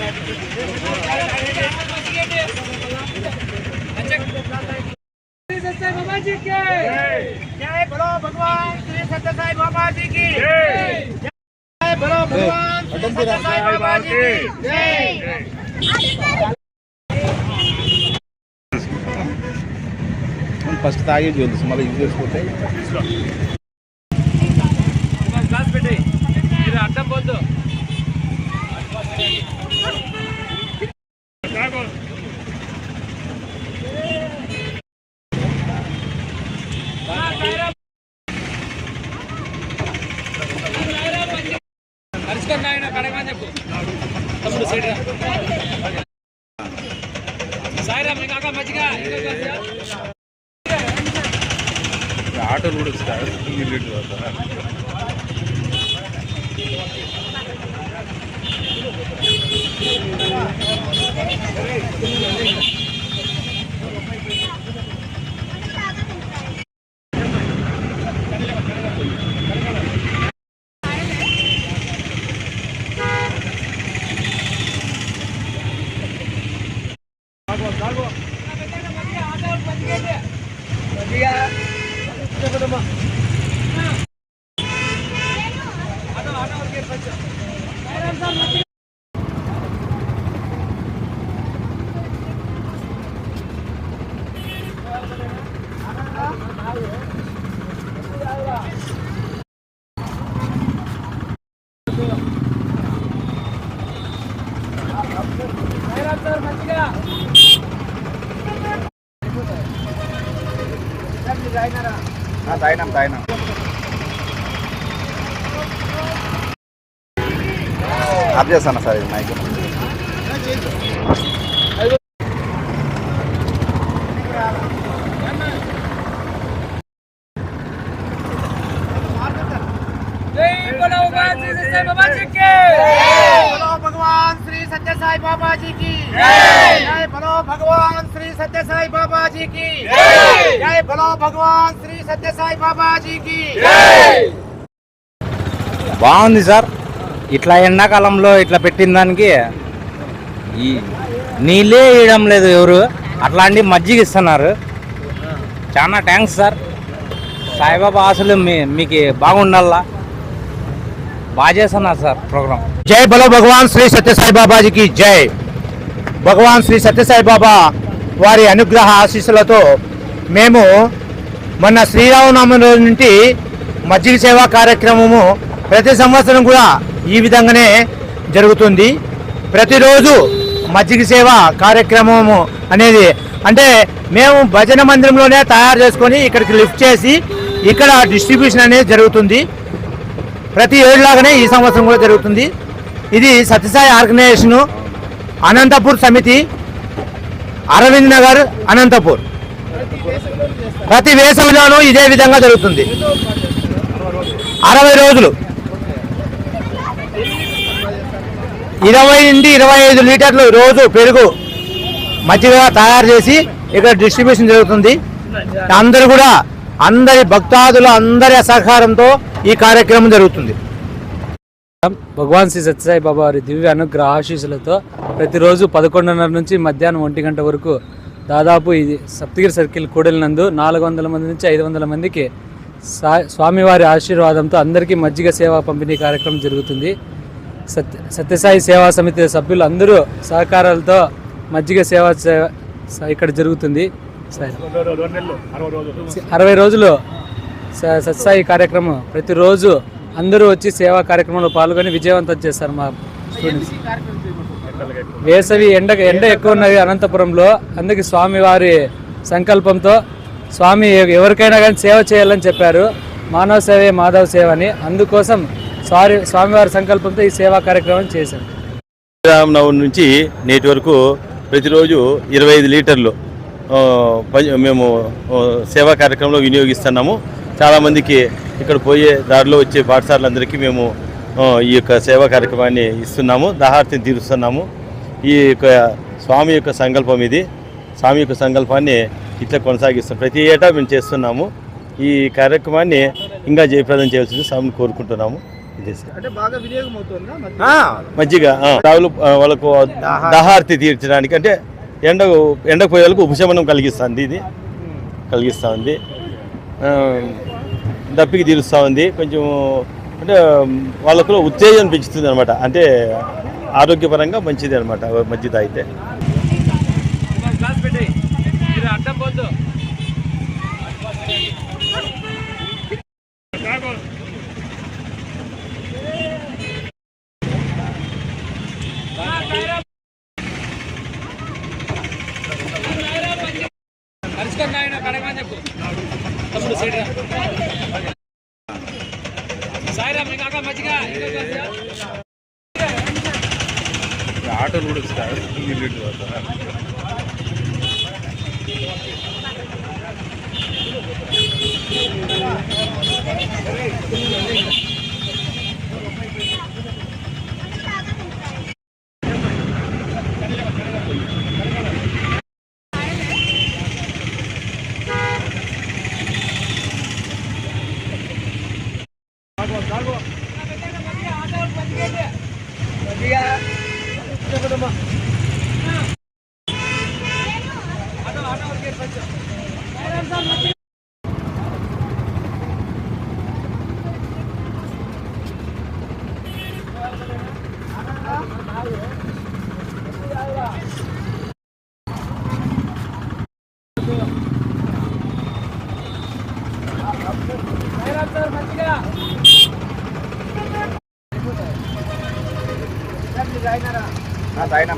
जय बोलो भगवान श्री सत्य साई बाबा जी की जय बोलो भगवान श्री सत्य साई बाबा जी की जय। ఫస్ట్ తాగే చూద్దాం మళ్ళీ ఇది చేసుకుంటే గ్లాస్ పెట్టి మీరు అడ్డం పోద్దు అరుచుకున్నాయన కడగమని చెప్పు తమ్ముడు సైడ్ సాయిరామ్ ఇంకా మంచిగా ఆటోలు కూడా వస్తారు తాగినాం ఆఫ్ చేస్తాను సార్ ఇది మైక్ भगवान श्री सत्य साई बाबा जी की जय बोलो भगवान श्री सत्य साई बाबा जी की जय बोलो भगवान श्री सत्य साई बाबा जी की బాగుంది సార్. ఇట్లా ఎండాకాలంలో ఇట్లా పెట్టిన దానికి ఈ నీళ్ళే వేయడం లేదు ఎవరు, అట్లాంటి మజ్జిగ ఇస్తున్నారు. చాలా థ్యాంక్స్ సార్. సాయిబాబా ఆశలు మీకు బాగుండాలా, బాగా చేస్తున్నారు సార్ ప్రోగ్రామ్. జై బలో భగవాన్ శ్రీ సత్య సాయి బాబాజీకి జై. భగవాన్ శ్రీ సత్య సాయి బాబా వారి అనుగ్రహ ఆశీస్సులతో మేము మొన్న శ్రీరామనవమి రోజు నుండి మజ్జిగ సేవా కార్యక్రమము ప్రతి సంవత్సరం కూడా ఈ విధంగానే జరుగుతుంది. ప్రతిరోజు మజ్జిగ సేవ కార్యక్రమము అనేది అంటే మేము భజన మందిరంలోనే తయారు చేసుకొని ఇక్కడికి లిఫ్ట్ చేసి ఇక్కడ డిస్ట్రిబ్యూషన్ అనేది జరుగుతుంది. ప్రతి ఏడులాగానే ఈ సంవత్సరం కూడా జరుగుతుంది. ఇది సత్యసాయి ఆర్గనైజేషను, అనంతపూర్ సమితి, అరవింద్ నగర్, అనంతపూర్. ప్రతి వేసవిలోనూ ఇదే విధంగా జరుగుతుంది. 60 రోజులు 20 నుండి 25 లీటర్లు రోజు పెరుగు మజ్జిగ తయారు చేసి ఇక్కడ డిస్ట్రిబ్యూషన్ జరుగుతుంది. అందరూ కూడా అందరి భక్తాదులు అందరి సహకారంతో ఈ కార్యక్రమం జరుగుతుంది. భగవాన్ శ్రీ సత్యసాయి బాబా వారి దివ్య అనుగ్రహ ఆశీస్సులతో ప్రతిరోజు 11:30 నుంచి మధ్యాహ్నం 1 గంట వరకు దాదాపు ఇది సప్తగిరి సర్కిల్ కూడలినందు 400 మంది నుంచి 500 మందికి స్వామివారి ఆశీర్వాదంతో అందరికీ మజ్జిగ సేవా పంపిణీ కార్యక్రమం జరుగుతుంది. సత్యసాయి సేవా సమితి సభ్యులు అందరూ సహకారాలతో మజ్జిగ సేవ ఇక్కడ జరుగుతుంది. 60 రోజులు సత్యసాయి కార్యక్రమం ప్రతిరోజు అందరూ వచ్చి సేవా కార్యక్రమంలో పాల్గొని విజయవంతం చేస్తారు మా స్టూడెంట్స్. వేసవి ఎండ ఎక్కువ ఉన్నది అనంతపురంలో, అందుకే స్వామివారి సంకల్పంతో స్వామి ఎవరికైనా కానీ సేవ చేయాలని చెప్పారు. మానవ సేవే మాధవ సేవ అని, అందుకోసం స్వామివారి సంకల్పంతో ఈ సేవా కార్యక్రమం చేశాం. శ్రీరామనవమి నుంచి నేటి వరకు ప్రతిరోజు 25 లీటర్లు మేము సేవా కార్యక్రమంలో వినియోగిస్తున్నాము. చాలామందికి ఇక్కడ పోయే దారిలో వచ్చే పాఠశాలలందరికీ మేము ఈ యొక్క సేవా కార్యక్రమాన్ని ఇస్తున్నాము, దాహార్తిని తీరుస్తున్నాము. ఈ యొక్క స్వామి యొక్క సంకల్పం ఇది. స్వామి యొక్క సంకల్పాన్ని ఇట్లా కొనసాగిస్తాం. ప్రతి ఏటా మేము చేస్తున్నాము. ఈ కార్యక్రమాన్ని ఇంకా జయప్రదం చేయాల్సింది స్వామిని కోరుకుంటున్నాము. ఇదే సార్. అంటే బాగా వినియోగం అవుతుందా మజ్జిగ తాగులు వాళ్ళకు దాహార్తి తీర్చడానికి, అంటే ఎండకు పోయే వాళ్ళకు ఉపశమనం కలిగిస్తుంది, ఇది కలిగిస్తూ ఉంది. దప్పికి తీరుస్తూ ఉంది కొంచెం, అంటే వాళ్ళకు ఉత్తేజం పెంచుతుంది అనమాట. అంటే ఆరోగ్యపరంగా మంచిది అనమాట మజ్జిగ తాగితే. ఆటోలు కూడా వస్తారు.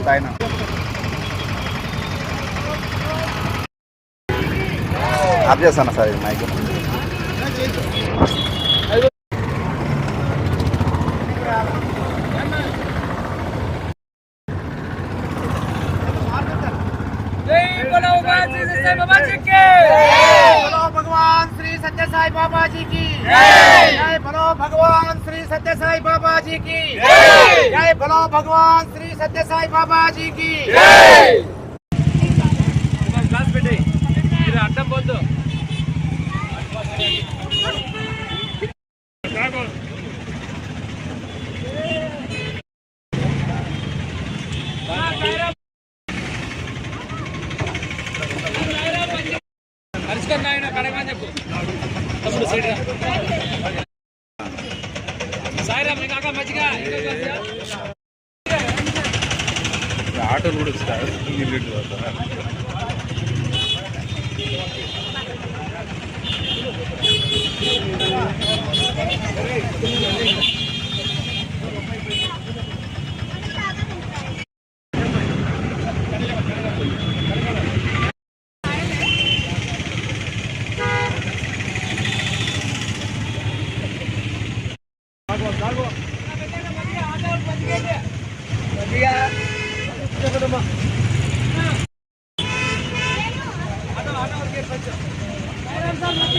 తాగినాం. ఆఫ్ చేస్తాను సార్ ఇది మైక్. बोलो भगवान श्री सत्य साई बाबा जी की जय। बोलो भगवान श्री सत्य साई बाबा जी की जय। बोलो भगवान श्री सत्य साई बाबा जी की जय। ఆటోలు కూడా వస్తారు. Vamos,